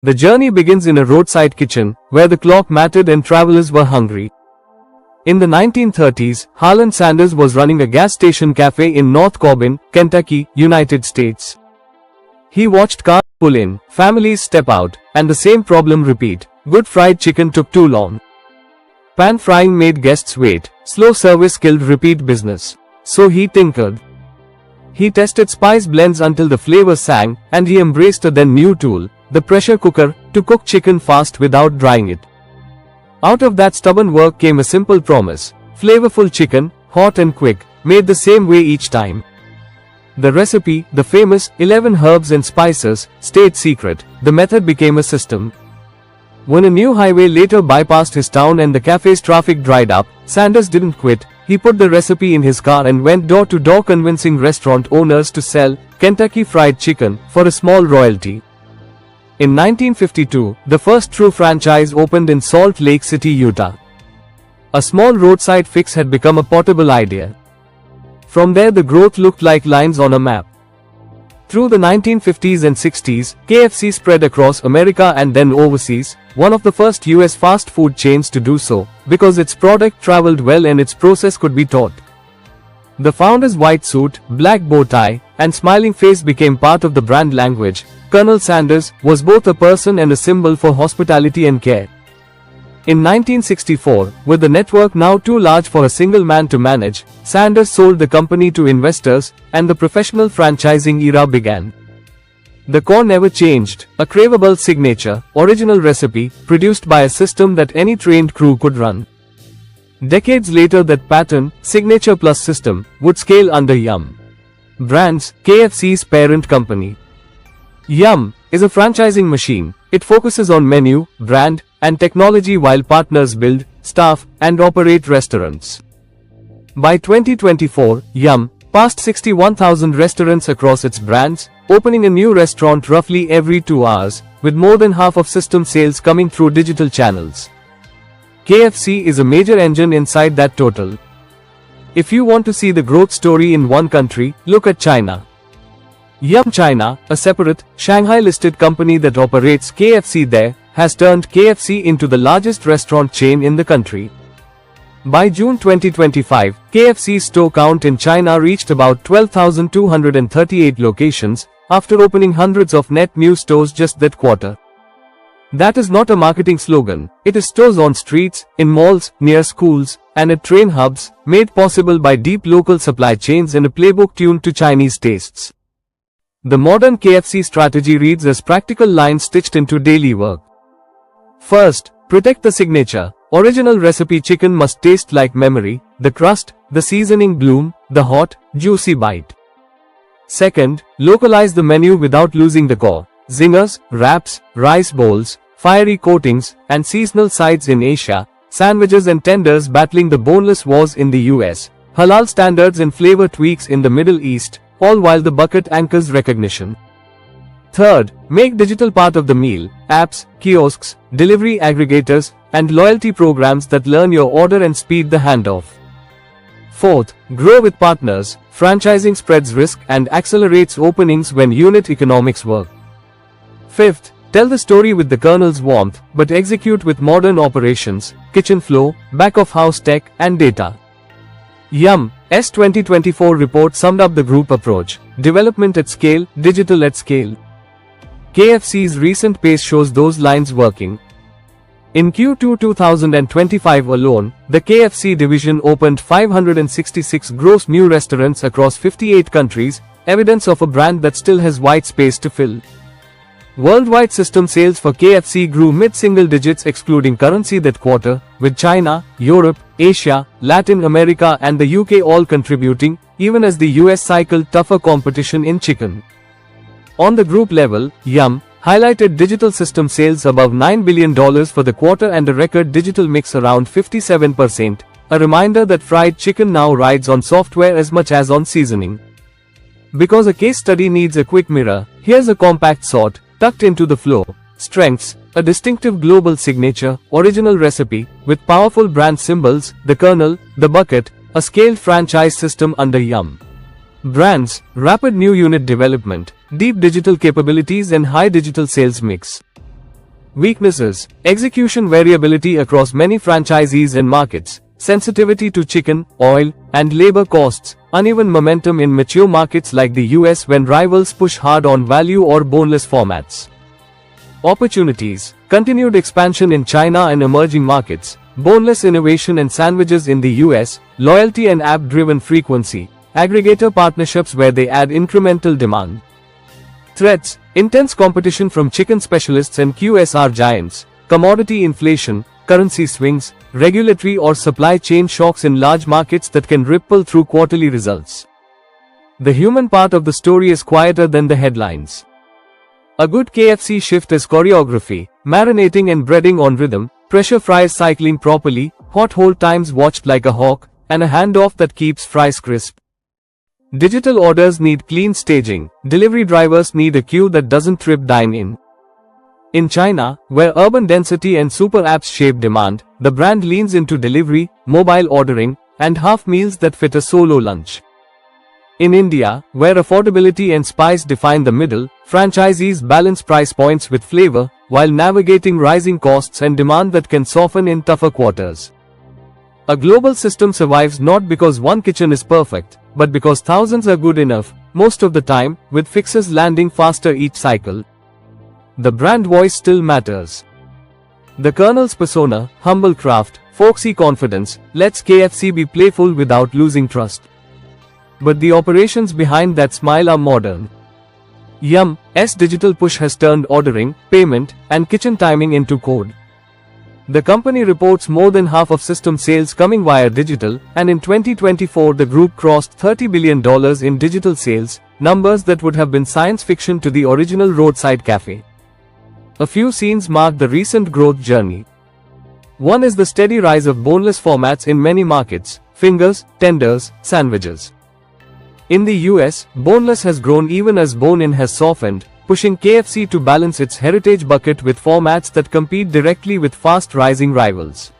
The journey begins in a roadside kitchen, where the clock mattered and travelers were hungry. In the 1930s, Harland Sanders was running a gas station cafe in North Corbin, Kentucky, United States. He watched cars pull in, families step out, and the same problem repeat. Good fried chicken took too long. Pan frying made guests wait. Slow service killed repeat business. So he tinkered. He tested spice blends until the flavor sang, and he embraced a then new tool, the pressure cooker, to cook chicken fast without drying it. Out of that stubborn work came a simple promise: flavorful chicken, hot and quick, made the same way each time. The recipe, the famous 11 herbs and spices, stayed secret. The method became a system. When a new highway later bypassed his town and the cafe's traffic dried up, Sanders didn't quit. He put the recipe in his car and went door to door convincing restaurant owners to sell Kentucky Fried Chicken for a small royalty. In 1952, the first true franchise opened in Salt Lake City, Utah. A small roadside fix had become a portable idea. From there the growth looked like lines on a map. Through the 1950s and 60s, KFC spread across America and then overseas, one of the first US fast food chains to do so, because its product traveled well and its process could be taught. The founder's white suit, black bow tie, and smiling face became part of the brand language. Colonel Sanders was both a person and a symbol for hospitality and care. In 1964, with the network now too large for a single man to manage, Sanders sold the company to investors, and the professional franchising era began. The core never changed, a craveable signature, original recipe, produced by a system that any trained crew could run. Decades later that pattern, signature plus system, would scale under Yum! Brands, KFC's parent company. Yum! Is a franchising machine. It focuses on menu, brand, and technology while partners build, staff, and operate restaurants. By 2024, Yum! Passed 61,000 restaurants across its brands, opening a new restaurant roughly every 2 hours, with more than half of system sales coming through digital channels. KFC is a major engine inside that total. If you want to see the growth story in one country, look at China. Yum China, a separate, Shanghai-listed company that operates KFC there, has turned KFC into the largest restaurant chain in the country. By June 2025, KFC's store count in China reached about 12,238 locations, after opening hundreds of net new stores just that quarter. That is not a marketing slogan, it is stores on streets, in malls, near schools, and at train hubs, made possible by deep local supply chains and a playbook tuned to Chinese tastes. The modern KFC strategy reads as practical lines stitched into daily work. First, protect the signature. Original recipe chicken must taste like memory, the crust, the seasoning bloom, the hot, juicy bite. Second, localize the menu without losing the core. Zingers, wraps, rice bowls, fiery coatings, and seasonal sides in Asia, sandwiches and tenders battling the boneless wars in the US, halal standards and flavor tweaks in the Middle East, all while the bucket anchors recognition. Third, make digital part of the meal, apps, kiosks, delivery aggregators, and loyalty programs that learn your order and speed the handoff. Fourth, grow with partners. Franchising spreads risk and accelerates openings when unit economics work. Fifth, tell the story with the Colonel's warmth, but execute with modern operations, kitchen flow, back-of-house tech, and data. Yum's 2024 report summed up the group approach: development at scale, digital at scale. KFC's recent pace shows those lines working. In Q2 2025 alone, the KFC division opened 566 gross new restaurants across 58 countries, evidence of a brand that still has white space to fill. Worldwide system sales for KFC grew mid-single digits excluding currency that quarter, with China, Europe, Asia, Latin America and the UK all contributing, even as the US cycled tougher competition in chicken. On the group level, Yum! Highlighted digital system sales above $9 billion for the quarter and a record digital mix around 57%, a reminder that fried chicken now rides on software as much as on seasoning. Because a case study needs a quick mirror, here's a compact sort, tucked into the flow. Strengths: a distinctive global signature, original recipe, with powerful brand symbols, the Colonel, the bucket, a scaled franchise system under Yum! Brands: rapid new unit development, deep digital capabilities and high digital sales mix. Weaknesses: execution variability across many franchisees and markets, sensitivity to chicken, oil, and labor costs, uneven momentum in mature markets like the US when rivals push hard on value or boneless formats. Opportunities: continued expansion in China and emerging markets, boneless innovation and sandwiches in the US, loyalty and app-driven frequency, aggregator partnerships where they add incremental demand. Threats: intense competition from chicken specialists and QSR giants, commodity inflation, currency swings, regulatory or supply chain shocks in large markets that can ripple through quarterly results. The human part of the story is quieter than the headlines. A good KFC shift is choreography, marinating and breading on rhythm, pressure fries cycling properly, hot hold times watched like a hawk, and a handoff that keeps fries crisp. Digital orders need clean staging, delivery drivers need a queue that doesn't trip dine-in. In China, where urban density and super apps shape demand, the brand leans into delivery, mobile ordering, and half meals that fit a solo lunch. In India, where affordability and spice define the middle, franchisees balance price points with flavor, while navigating rising costs and demand that can soften in tougher quarters. A global system survives not because one kitchen is perfect, but because thousands are good enough, most of the time, with fixes landing faster each cycle. The brand voice still matters. The Colonel's persona, humble craft, folksy confidence, lets KFC be playful without losing trust. But the operations behind that smile are modern. Yum's digital push has turned ordering, payment, and kitchen timing into code. The company reports more than half of system sales coming via digital, and in 2024 the group crossed $30 billion in digital sales, numbers that would have been science fiction to the original roadside cafe. A few scenes mark the recent growth journey. One is the steady rise of boneless formats in many markets: fingers, tenders, sandwiches. In the US, boneless has grown even as bone-in has softened, pushing KFC to balance its heritage bucket with formats that compete directly with fast-rising rivals.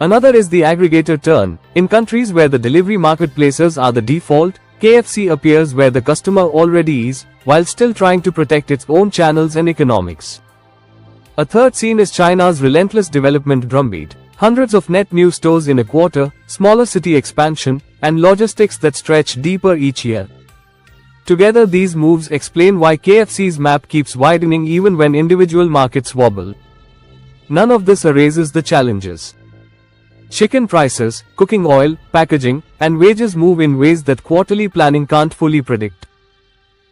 Another is the aggregator turn. In countries where the delivery marketplaces are the default, KFC appears where the customer already is, while still trying to protect its own channels and economics. A third scene is China's relentless development drumbeat. Hundreds of net new stores in a quarter, smaller city expansion, and logistics that stretch deeper each year. Together these moves explain why KFC's map keeps widening even when individual markets wobble. None of this erases the challenges. Chicken prices, cooking oil, packaging, and wages move in ways that quarterly planning can't fully predict.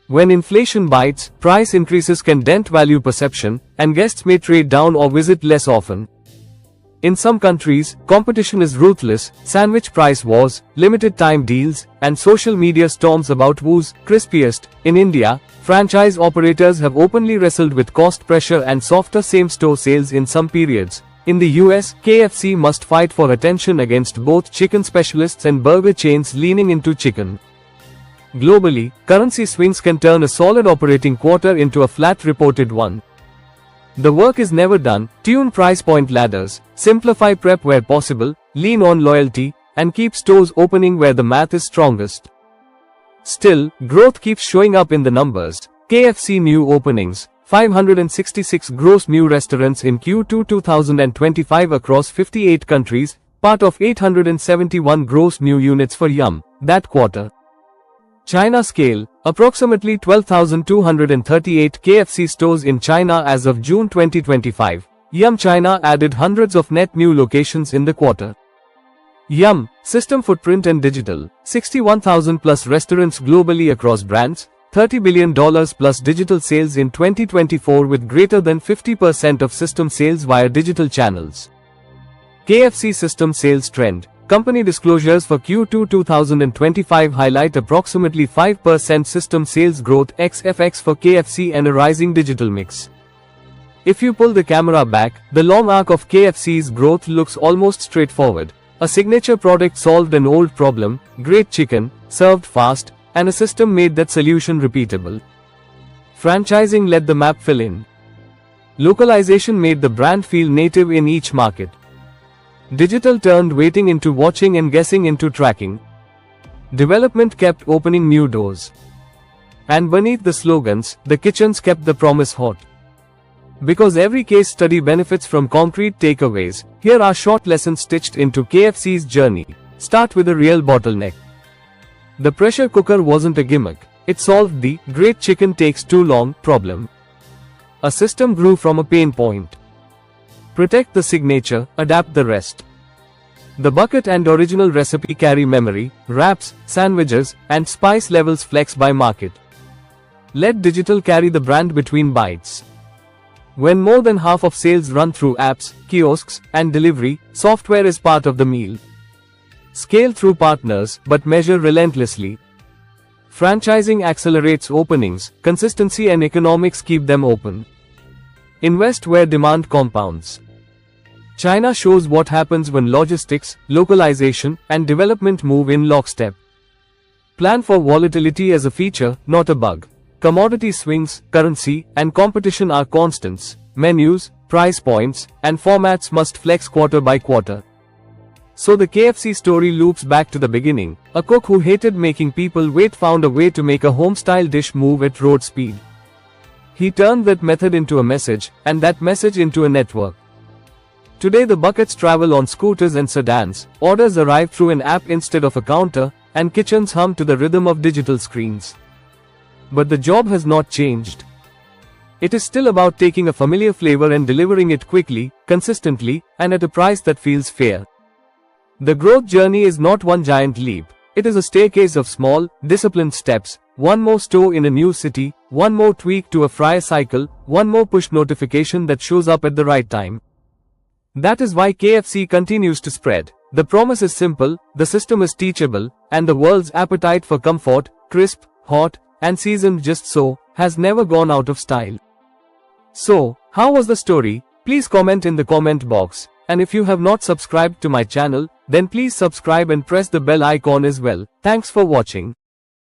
When inflation bites, price increases can dent value perception, and guests may trade down or visit less often. In some countries, competition is ruthless: sandwich price wars, limited time deals, and social media storms about who's crispiest. In India, franchise operators have openly wrestled with cost pressure and softer same-store sales in some periods. In the US, KFC must fight for attention against both chicken specialists and burger chains leaning into chicken. Globally, currency swings can turn a solid operating quarter into a flat reported one. The work is never done. Tune price point ladders, simplify prep where possible, lean on loyalty, and keep stores opening where the math is strongest. Still, growth keeps showing up in the numbers. KFC new openings, 566 gross new restaurants in Q2 2025 across 58 countries, part of 871 gross new units for Yum that quarter. China scale, approximately 12,238 KFC stores in China as of June 2025. Yum China added hundreds of net new locations in the quarter. Yum, system footprint and digital, 61,000 plus restaurants globally across brands, $30 billion plus digital sales in 2024 with greater than 50% of system sales via digital channels. KFC system sales trend. Company disclosures for Q2 2025 highlight approximately 5% system sales growth ex-FX for KFC and a rising digital mix. If you pull the camera back, the long arc of KFC's growth looks almost straightforward. A signature product solved an old problem, great chicken, served fast, and a system made that solution repeatable. Franchising let the map fill in. Localization made the brand feel native in each market. Digital turned waiting into watching and guessing into tracking. Development kept opening new doors. And beneath the slogans, the kitchens kept the promise hot. Because every case study benefits from concrete takeaways, here are short lessons stitched into KFC's journey. Start with a real bottleneck. The pressure cooker wasn't a gimmick. It solved the "great chicken takes too long" problem. A system grew from a pain point. Protect the signature, adapt the rest. The bucket and original recipe carry memory, wraps, sandwiches, and spice levels flex by market. Let digital carry the brand between bites. When more than half of sales run through apps, kiosks, and delivery, software is part of the meal. Scale through partners, but measure relentlessly. Franchising accelerates openings, consistency and economics keep them open. Invest where demand compounds. China shows what happens when logistics, localization, and development move in lockstep. Plan for volatility as a feature, not a bug. Commodity swings, currency, and competition are constants. Menus, price points, and formats must flex quarter by quarter. So the KFC story loops back to the beginning. A cook who hated making people wait found a way to make a home-style dish move at road speed. He turned that method into a message, and that message into a network. Today the buckets travel on scooters and sedans, orders arrive through an app instead of a counter, and kitchens hum to the rhythm of digital screens. But the job has not changed. It is still about taking a familiar flavor and delivering it quickly, consistently, and at a price that feels fair. The growth journey is not one giant leap. It is a staircase of small, disciplined steps. One more store in a new city, one more tweak to a fryer cycle, one more push notification that shows up at the right time. That is why KFC continues to spread. The promise is simple, the system is teachable, and the world's appetite for comfort, crisp, hot, and seasoned just so, has never gone out of style. So, how was the story? Please comment in the comment box. And if you have not subscribed to my channel, then please subscribe and press the bell icon as well. Thanks for watching.